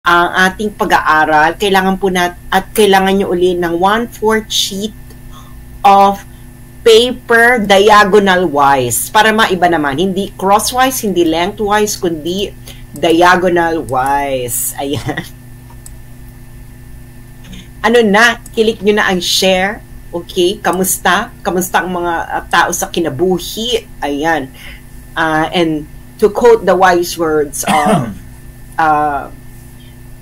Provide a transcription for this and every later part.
ang ating pag-aaral, kailangan po at kailangan nyo uli ng 1/4 sheet of paper diagonal wise para maiba naman, hindi crosswise, hindi lengthwise, kundi diagonal wise. Ayan. Ano na, kilik nyo na ang share. Okay, kamusta? Kamusta ang mga tao sa kinabuhi? Ayan. And to quote the wise words of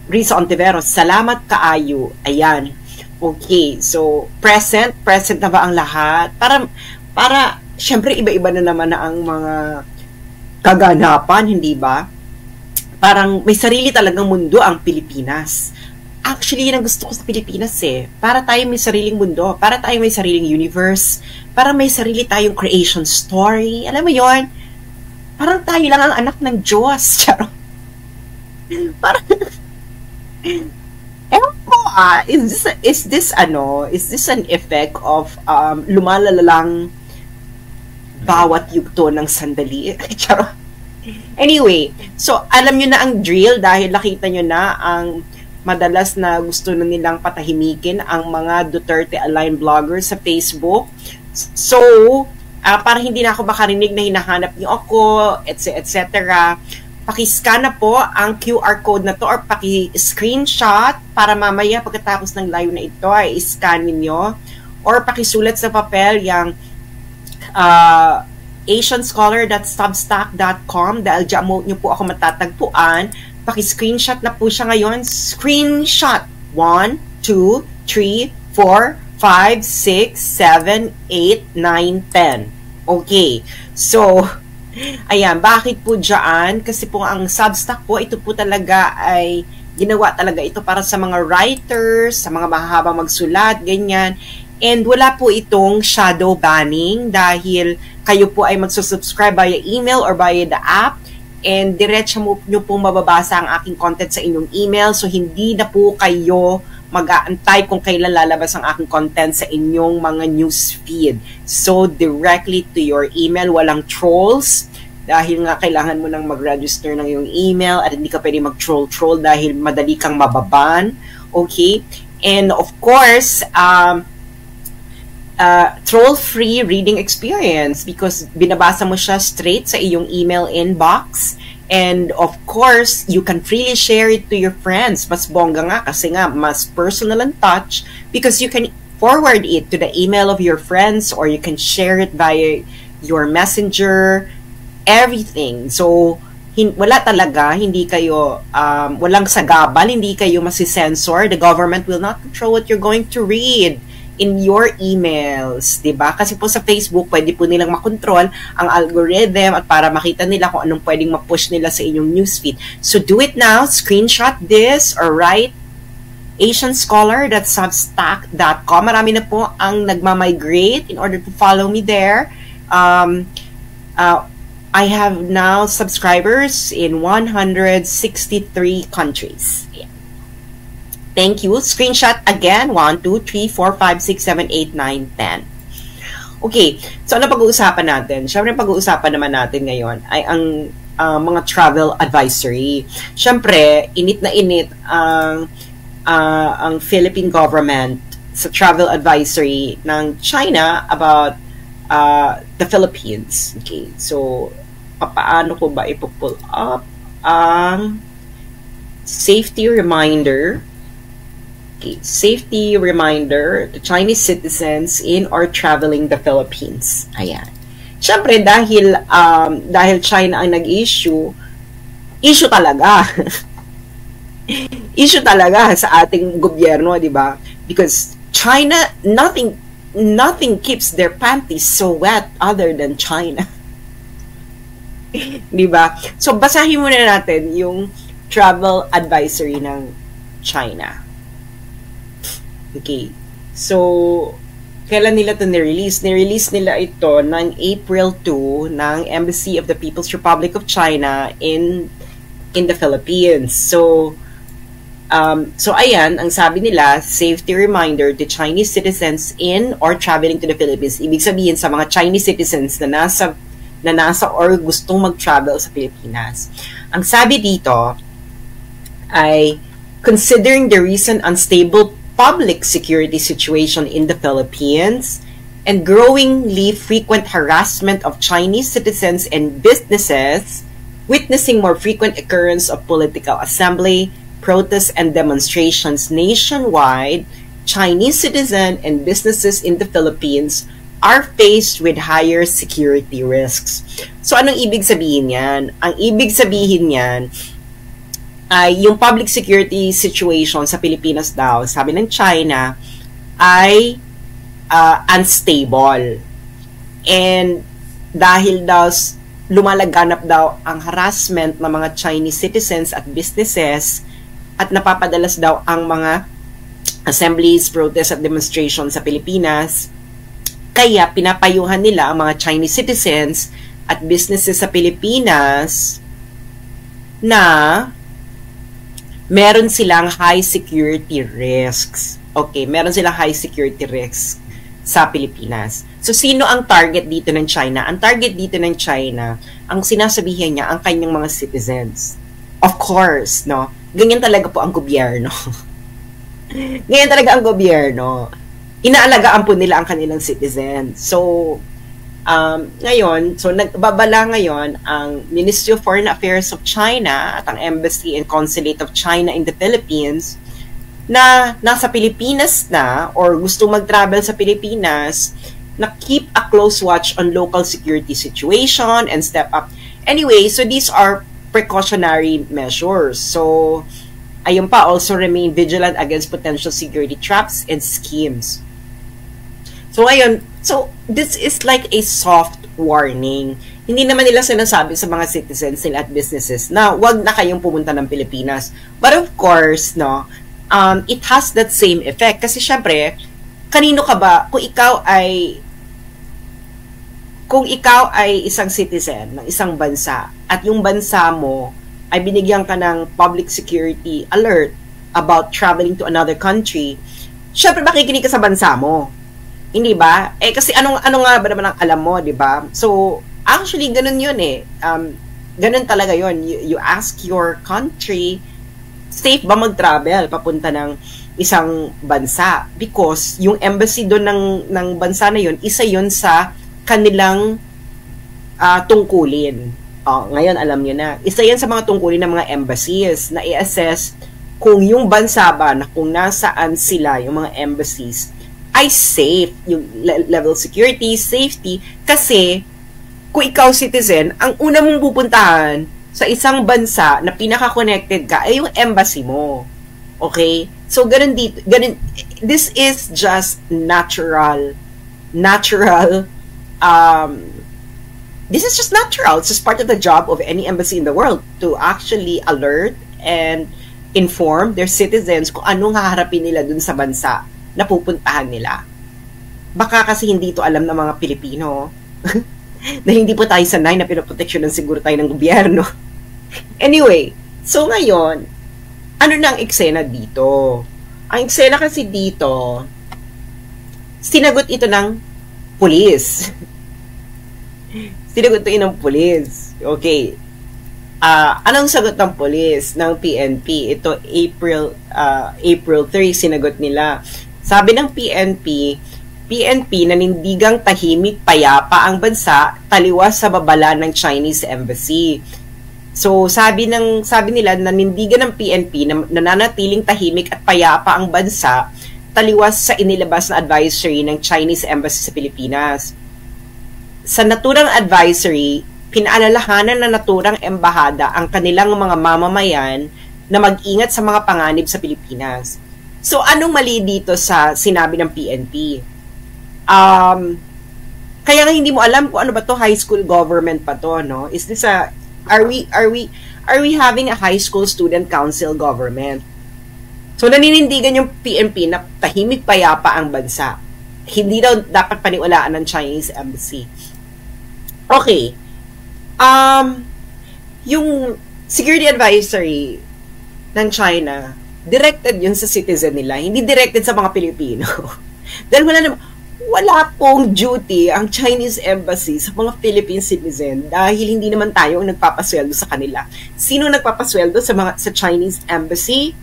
Risa Ontiveros, salamat kaayo. Ayan. Okay, so present na ba ang lahat? Para syempre iba-iba na naman na ang mga kaganapan, hindi ba? Parang may sarili talagang mundo ang Pilipinas. Actually, yun ang gusto ko sa Pilipinas eh. Para tayo may sariling mundo, para tayo may sariling universe, para may sarili tayong creation story. Alam mo yon? Parang tayo lang ang anak ng Diyos. Charot. Parang, ewan ko is this an effect of lumalalalang bawat yugto ng sandali? Charot. Anyway, so alam nyo na ang drill dahil nakita nyo na ang madalas na gusto na nilang patahimikin ang mga Duterte-aligned vloggers sa Facebook. So, para hindi na ako makarinig na hinahanap niyo ako, etc. Pakiscan na po ang QR code na to or paki-screenshot para mamaya pagkatapos ng live na ito ay iscan niyo or pakisulat sa papel yung asianscholar.substack.com dahil dyan mo nyo po ako matatagpuan. Paki-screenshot na po siya ngayon. Screenshot 1, 2, 3, 4, 5, 6, 7, 8, 9, 10. Okay. So, ayan. Bakit po dyan? Kasi po ang Substack po, ito po talaga ay ginawa talaga ito para sa mga writers, sa mga mahahabang magsulat, ganyan. And wala po itong shadow banning dahil kayo po ay magsusubscribe via email or via the app. And diretso nyo pong mababasa ang aking content sa inyong email. So, hindi na po kayo mag-aantay kung kailan lalabas ang aking content sa inyong mga news feed. So, directly to your email. Walang trolls. Dahil nga kailangan mo nang mag-register ng iyong email at hindi ka pwede mag-troll dahil madali kang mababan. Okay? And of course, troll-free reading experience because binabasa mo siya straight sa iyong email inbox. And of course, you can freely share it to your friends. Mas bongga nga kasi nga, mas personal and touch because you can forward it to the email of your friends or you can share it via your messenger, everything. So, wala talaga, hindi kayo, walang sagabal, hindi kayo masisensor. The government will not control what you're going to read in your emails, diba? Kasi po sa Facebook, pwede po nilang makontrol ang algorithm at para makita nila kung anong pwedeng ma-push nila sa inyong newsfeed. So do it now, screenshot this or write asianscholar.substack.com. Marami na po ang nagmamigrate in order to follow me there. I have now subscribers in 163 countries. Yeah. Thank you. Screenshot again. 1, 2, 3, 4, 5, 6, 7, 8, 9, 10. Okay. So, ano pag-uusapan natin? Siyempre, pag-uusapan naman natin ngayon ay ang mga travel advisory. Siyempre, init na init ang Philippine government sa travel advisory ng China about the Philippines. Okay. So, paano ko ba ipo-pull up ang safety reminder? Okay, safety reminder to Chinese citizens in or traveling the Philippines. Ayan. Siyempre, dahil China ang nag-issue talaga. Issue talaga sa ating gobyerno, di ba? Because China, nothing keeps their panties so wet other than China. Di ba? So, basahin muna natin yung travel advisory ng China. Okay. So, kailan nila ito nirelease? Nirelease nila ito ng April 2 ng Embassy of the People's Republic of China in the Philippines. So ayan, ang sabi nila, safety reminder to Chinese citizens in or traveling to the Philippines. Ibig sabihin sa mga Chinese citizens na nasa or gustong mag-travel sa Pilipinas. Ang sabi dito ay considering the recent unstable public security situation in the Philippines and growingly frequent harassment of Chinese citizens and businesses, witnessing more frequent occurrence of political assembly, protests, and demonstrations nationwide, Chinese citizens and businesses in the Philippines are faced with higher security risks. So, anong ibig sabihin yan? Ang ibig sabihin yan ay yung public security situation sa Pilipinas daw, sabi ng China, ay unstable. And dahil daw lumalaganap daw ang harassment ng mga Chinese citizens at businesses at napapadalas daw ang mga assemblies, protests at demonstrations sa Pilipinas, kaya pinapayuhan nila ang mga Chinese citizens at businesses sa Pilipinas na meron silang high security risks. Okay, meron silang high security risks sa Pilipinas. So, sino ang target dito ng China? Ang target dito ng China, ang sinasabihan niya, ang kanyang mga citizens. Of course, no? Ganyan talaga po ang gobyerno. Ganyan talaga ang gobyerno. Inaalagaan po nila ang kanilang citizens. So, ngayon, so nagbabala ngayon ang Ministry of Foreign Affairs of China at ang Embassy and Consulate of China in the Philippines na nasa Pilipinas na or gusto mag-travel sa Pilipinas na keep a close watch on local security situation and step up. Anyway, so these are precautionary measures. So, ayun pa, also remain vigilant against potential security traps and schemes. So, ayun, so this is like a soft warning. Hindi naman nila sinasabi sa mga citizens nila at businesses na wag na kayong pumunta ng Pilipinas. But of course, no, it has that same effect. Kasi syempre, kanino ka ba, kung ikaw ay isang citizen ng isang bansa at yung bansa mo ay binigyan ka ng public security alert about traveling to another country, syempre makikinig ka sa bansa mo. Hindi ba? Eh kasi ano nga ba naman ang alam mo, 'di ba? So, actually ganun 'yun eh. Ganun talaga 'yun. You ask your country, safe ba mag-travel papunta ng isang bansa because yung embassy doon ng bansa na 'yun, isa 'yun sa kanilang tungkulin. Ngayon alam niyo na. Isa 'yan sa mga tungkulin ng mga embassies na i-assess kung yung bansa ba na kung nasaan sila yung mga embassies ay safe, yung level security, safety, kasi kung ikaw citizen, ang una mong pupuntahan sa isang bansa na pinaka-connected ka ay yung embassy mo. Okay? So, ganun dito, this is just natural, this is just natural. It's just part of the job of any embassy in the world to actually alert and inform their citizens kung anong haharapin nila dun sa bansa na pupuntahan nila. Baka kasi hindi ito alam ng mga Pilipino na hindi po tayo sanay na pinoproteksyonan siguro tayo ng gobyerno. Anyway, so ngayon, ano na ang eksena dito? Ang eksena kasi dito, sinagot ito ng pulis. Sinagot ito ng pulis. Okay. Anong sagot ng pulis ng PNP? Ito April 3 sinagot nila. Sabi ng PNP nanindigang tahimik payapa ang bansa taliwas sa babala ng Chinese Embassy. So sabi nila nanindigan ng PNP na nananatiling tahimik at payapa ang bansa taliwas sa inilabas na advisory ng Chinese Embassy sa Pilipinas. Sa naturang advisory, pinaalalahanan na naturang embahada ang kanilang mga mamamayan na mag-ingat sa mga panganib sa Pilipinas. So, anong mali dito sa sinabi ng PNP? Kaya nga hindi mo alam kung ano ba to, high school government pa to, no? Is this are we having a high school student council government? So, naninindigan yung PNP na tahimik payapa ang bansa. Hindi daw dapat paniwalaan ng Chinese Embassy. Okay. Yung security advisory ng China, directed yun sa citizen nila, hindi directed sa mga Pilipino. Dahil wala pong duty ang Chinese Embassy sa mga Philippine citizen dahil hindi naman tayo ang nagpapasweldo sa kanila. Sino nagpapasweldo sa Chinese Embassy?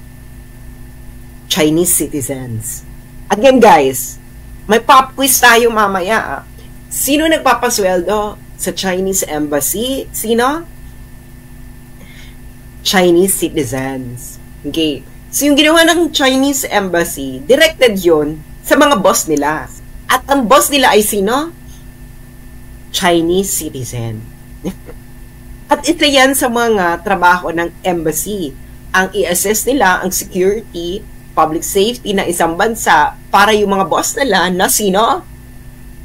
Chinese citizens. Again guys, may pop quiz tayo mamaya. Sino nagpapasweldo sa Chinese embassy? Sino? Chinese citizens. Okay. So yung ginawa ng Chinese embassy, directed yun sa mga boss nila. At ang boss nila ay sino? Chinese citizen. At ito yan sa mga trabaho ng embassy. Ang i-assess nila ang security, public safety ng isang bansa para yung mga boss nila na sino?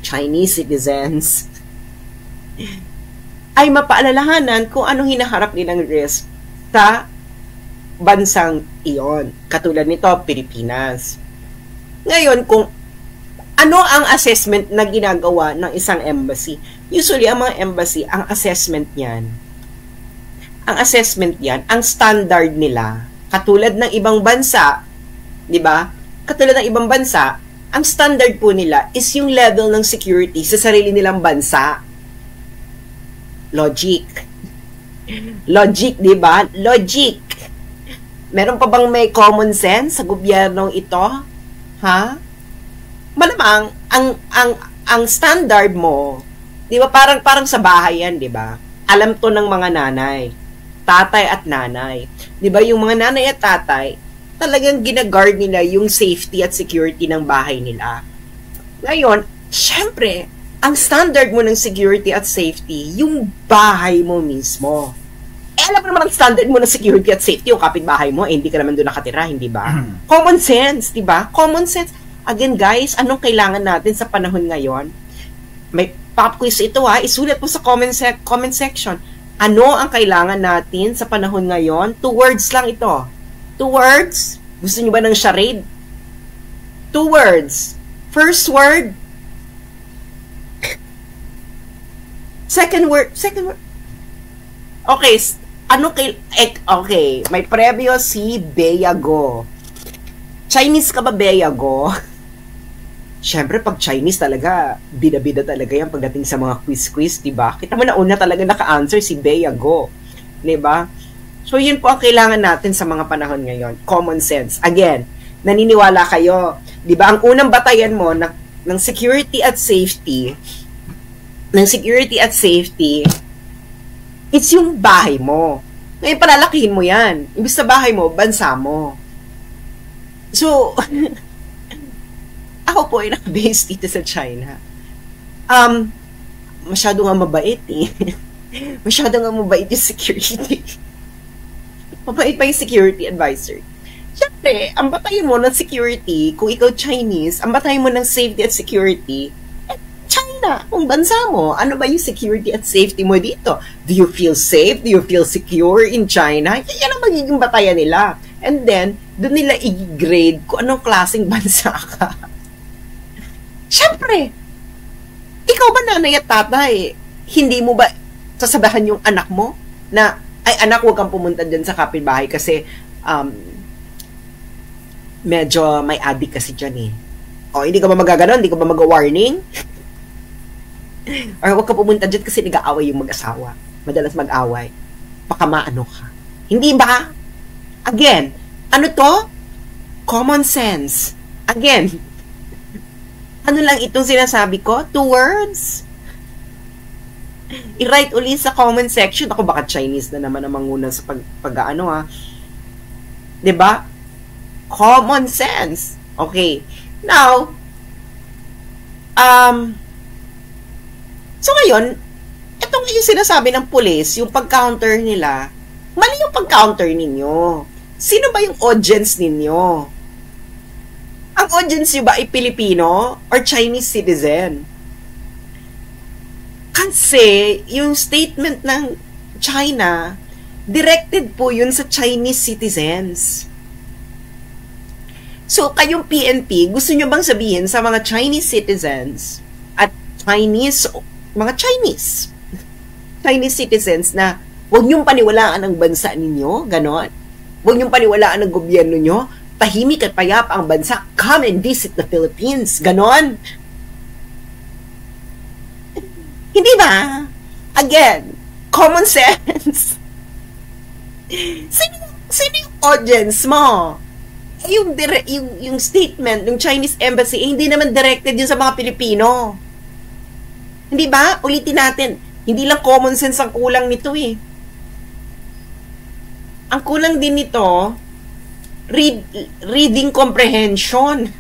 Chinese citizens. Ay mapaalalahanan kung anong hinaharap nilang risk sa bansang iyon. Katulad nito, Pilipinas. Ngayon, kung ano ang assessment na ginagawa ng isang embassy? Usually, ang mga embassy, ang assessment niyan, ang standard nila, katulad ng ibang bansa, di ba? Katulad ng ibang bansa, ang standard po nila is yung level ng security sa sarili nilang bansa. Logic. Logic, di ba? Logic. Meron pa bang may common sense sa gobyernong ito? Ha? Malamang ang standard mo, 'di ba? Parang sa bahay 'yan, 'di ba? Alam 'to ng mga nanay, tatay at nanay. 'Di ba? Yung mga nanay at tatay, talagang gina-guard nila yung safety at security ng bahay nila. Ngayon, syempre, ang standard mo ng security at safety, yung bahay mo mismo. Alam mo naman ang standard mo ng security at safety, yung kapitbahay mo, hindi ka naman doon nakatira, hindi ba? Common sense, di ba? Common sense. Again, guys, anong kailangan natin sa panahon ngayon? May pop quiz ito ha, isulat mo sa comment section. Ano ang kailangan natin sa panahon ngayon? 2 words lang ito. 2 words? Gusto niyo ba ng charade? 2 words. First word. Second word. Okay, okay, may preview si Bea Go. Chinese ka ba, Bea Go? Siyempre, pag Chinese talaga, bida-bida talaga yan pagdating sa mga quiz-quiz, diba? Kita mo na una talaga naka-answer si Bea Go. Diba? So, yun po ang kailangan natin sa mga panahon ngayon. Common sense. Again, naniniwala kayo. Diba? Ang unang batayan mo ng security at safety, it's yung bahay mo. Ngayon, palalakihin mo yan. Imbis sa bahay mo, bansa mo. So, ako po ay naka-base dito sa China. Masyado nga mabait eh. Masyado nga mabait yung security. Mabait pa yung security advisor. Siyempre, ang batayin mo ng security, kung ikaw Chinese, ang batayin mo ng safety at security, China, kung bansa mo, ano ba yung security at safety mo dito? Do you feel safe? Do you feel secure in China? Yan ang magiging batayan nila. And then, doon nila i-grade kung anong klaseng bansa ka. Siyempre, ikaw ba nanay at tatay, hindi mo ba sasabahan yung anak mo na, ay anak, huwag kang pumunta dyan sa kapitbahay kasi medyo may addict kasi dyan eh. O, hindi ka ba magaganon? Hindi ka ba mag-warning? Or huwag ka pumunta dyan kasi nag-aaway yung mag-asawa. Madalas mag-away. Baka maano ka. Hindi ba? Again, ano to? Common sense. Again, ano lang itong sinasabi ko? 2 words? I-write ulit sa comment section. Ako baka Chinese na naman ang manguna sa pag-ano ha. 'Di ba? Common sense. Okay. Now, so ngayon, itong yung sinasabi ng police, yung pag-counter nila, mali yung pag-counter ninyo. Sino ba yung audience ninyo? Ang audience nyo ba ay Pilipino or Chinese citizen? Kasi, yung statement ng China, directed po yun sa Chinese citizens. So, kayong PNP, gusto nyo bang sabihin sa mga Chinese citizens at mga Chinese citizens na huwag nyong paniwalaan ang bansa ninyo, ganon? Huwag nyong paniwalaan ang gobyerno nyo, tahimik at payapa ang bansa, come and visit the Philippines, ganon? Hindi ba? Again, common sense. Sino yung audience mo? yung statement ng Chinese Embassy, hindi naman directed yun sa mga Pilipino. Hindi ba? Ulitin natin. Hindi lang common sense ang kulang nito eh. Ang kulang din nito, reading comprehension.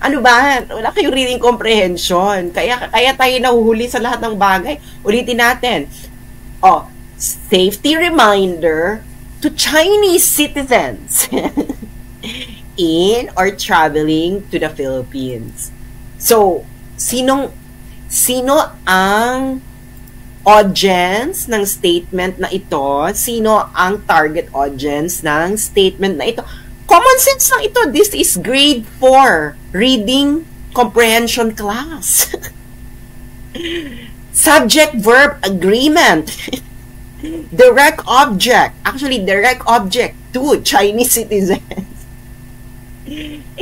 Ano ba? Wala kayong reading comprehension. Kaya tayo nahuhuli sa lahat ng bagay. Ulitin natin. Safety reminder to Chinese citizens in or traveling to the Philippines. So, sino ang audience ng statement na ito? Sino ang target audience ng statement na ito? Common sense lang ito. This is grade 4 reading comprehension class. Subject-verb agreement. Direct object. Actually, direct object to Chinese citizens.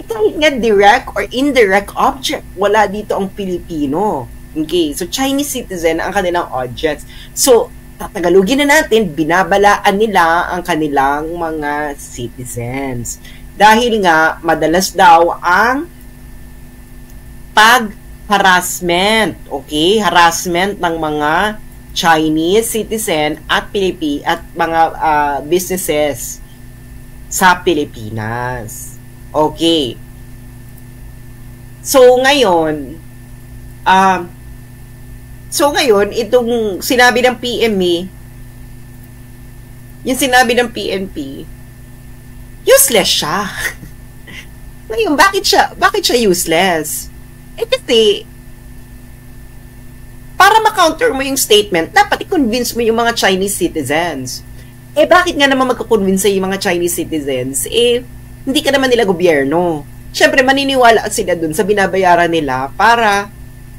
Kahit nga direct or indirect object, wala dito ang Pilipino. Okay, so Chinese citizen ang kanilang audience. So, tatagalugin na natin, binabalaan nila ang kanilang mga citizens. Dahil nga, madalas daw ang pag-harassment, okay? Harassment ng mga Chinese citizen at mga businesses sa Pilipinas. Okay. So ngayon, itong sinabi ng PME, yung sinabi ng PNP, useless siya. Ngayon, bakit siya useless? Kasi, para ma-counter mo yung statement, dapat i-convince mo yung mga Chinese citizens. Bakit nga naman magkakonvince yung mga Chinese citizens? Hindi ka naman nila gobyerno. Siyempre, maniniwala sila dun sa binabayaran nila para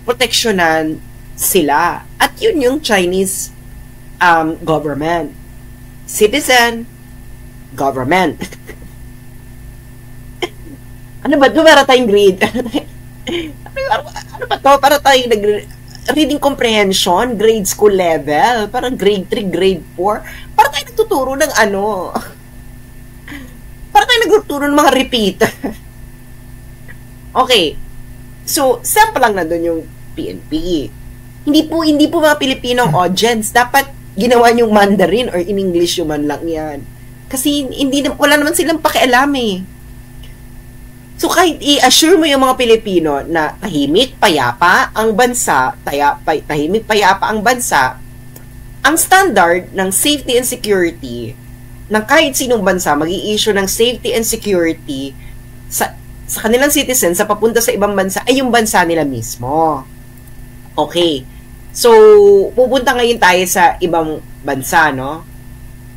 proteksyonan sila. At yun yung Chinese government. Citizen, government. Ano ba ito? Para tayong grade. Ano ba ito? Para tayong reading comprehension, grade school level, parang grade 3, grade 4. Para tayong nagtuturo ng para tayo nagtuturo ng mga repeater. Okay. So, sample lang na doon yung PNP. Hindi po mga Pilipinong audience. Dapat ginawa yung Mandarin or in English yung man lang yan. Kasi wala naman silang pakialam eh. So, kahit i-assure mo yung mga Pilipino na tahimik, payapa ang bansa, ang standard ng safety and security ng kahit sinong bansa mag-i-issue ng safety and security sa kanilang citizens sa papunta sa ibang bansa ay yung bansa nila mismo. Okay. So, pupunta ngayon tayo sa ibang bansa, no?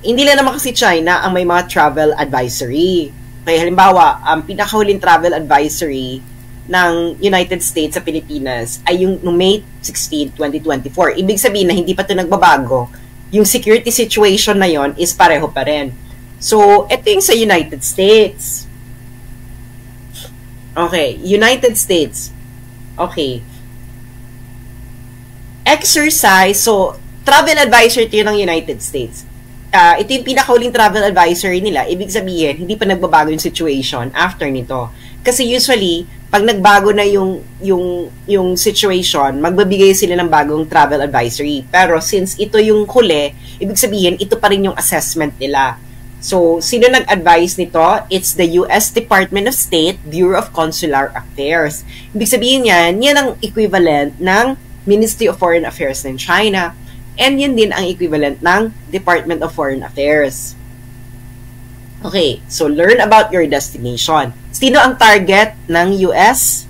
Hindi lang naman kasi China ang may mga travel advisory. Kaya halimbawa, ang pinakahuling travel advisory ng United States sa Pilipinas ay yung May 16, 2024. Ibig sabihin na hindi pa ito nagbabago. Yung security situation na yon is pareho pa rin. So, ito yung sa United States. Okay, United States. Okay. Exercise. So, travel advisory ito ng United States. Ito yung pinakahuling travel advisory nila. Ibig sabihin, hindi pa nagbabago yung situation after nito. Kasi usually, pag nagbago na yung situation, magbabigay sila ng bagong travel advisory. Pero since ito yung huli, ibig sabihin, ito pa rin yung assessment nila. So, sino nag-advise nito? It's the US Department of State, Bureau of Consular Affairs. Ibig sabihin yan ang equivalent ng Ministry of Foreign Affairs ng China. And yun din ang equivalent ng Department of Foreign Affairs. Okay, so learn about your destination. Sino ang target ng US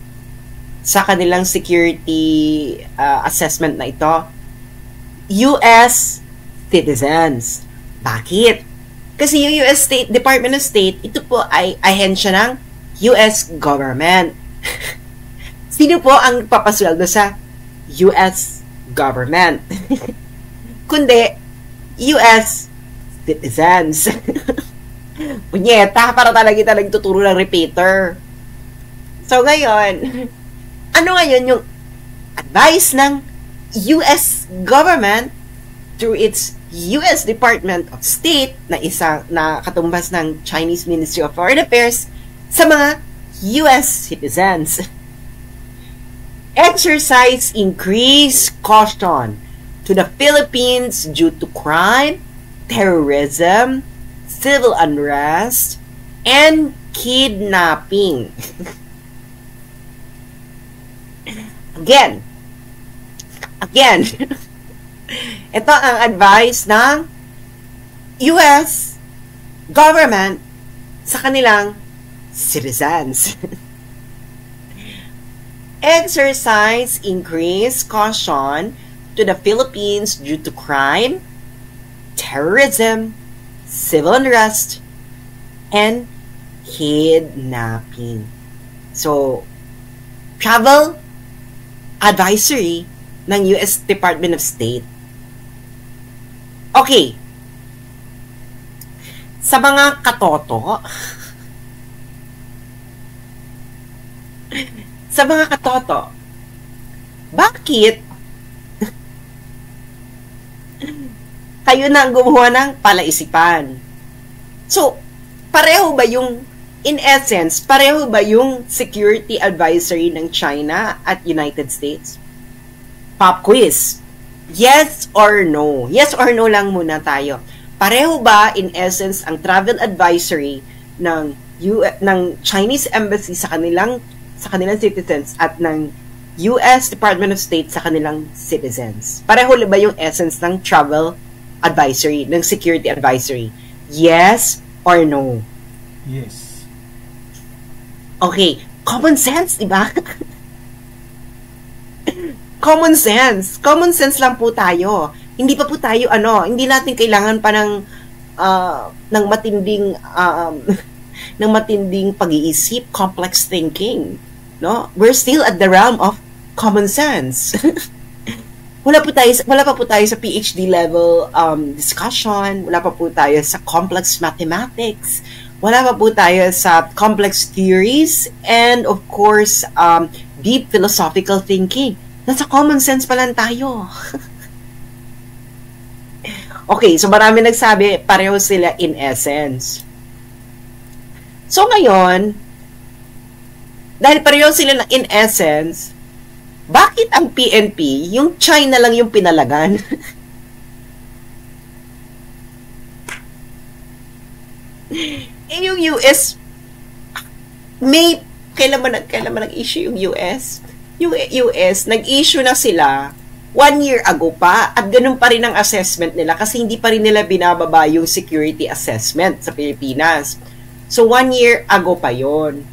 sa kanilang security assessment na ito? US citizens. Bakit? Kasi yung US Department of State, ito po ay ahensya ng US government. Sino po ang papasweldo sa US government? Kundi US citizens. Punyeta, para talaga kita nagtuturo ng repeater. So ngayon, ano ngayon yung advice ng US government through its US Department of State na isang na katumbas ng Chinese Ministry of Foreign Affairs sa mga US citizens. Exercise increased caution to the Philippines due to crime, terrorism, civil unrest, and kidnapping. Again, ito ang advice ng US government sa kanilang citizens. Exercise increased caution to the Philippines due to crime, terrorism, civil unrest, and kidnapping. So, travel advisory ng US Department of State. Okay. Sa mga katoto, bakit kayo na ang gumawa ng palaisipan? So, pareho ba yung, in essence, pareho ba yung security advisory ng China at United States? Pop quiz. Yes or no? Yes or no lang muna tayo. Pareho ba, in essence, ang travel advisory ng Chinese Embassy sa kanilang citizens at ng US Department of State sa kanilang citizens? Pareho ba yung essence ng travel advisory, ng security advisory? Yes or no? Yes. Okay. Common sense, diba? Common sense. Common sense lang po tayo. Hindi pa po tayo, hindi natin kailangan pa ng matinding pag-iisip, complex thinking. No? We're still at the realm of common sense. Wala pa po tayo sa PhD level discussion. Wala pa po tayo sa complex mathematics. Wala pa po tayo sa complex theories. And of course, deep philosophical thinking. Nasa common sense pa lang tayo. Okay, so marami nagsabi, pareho sila in essence. So ngayon, dahil pareho sila na in essence, bakit ang PNP, yung China lang yung pinalagan? Yung US, kailan ba nag-issue yung US? Yung US, nag-issue na sila 1 year ago pa at ganun pa rin ang assessment nila kasi hindi pa rin nila binababa yung security assessment sa Pilipinas. So 1 year ago pa yon.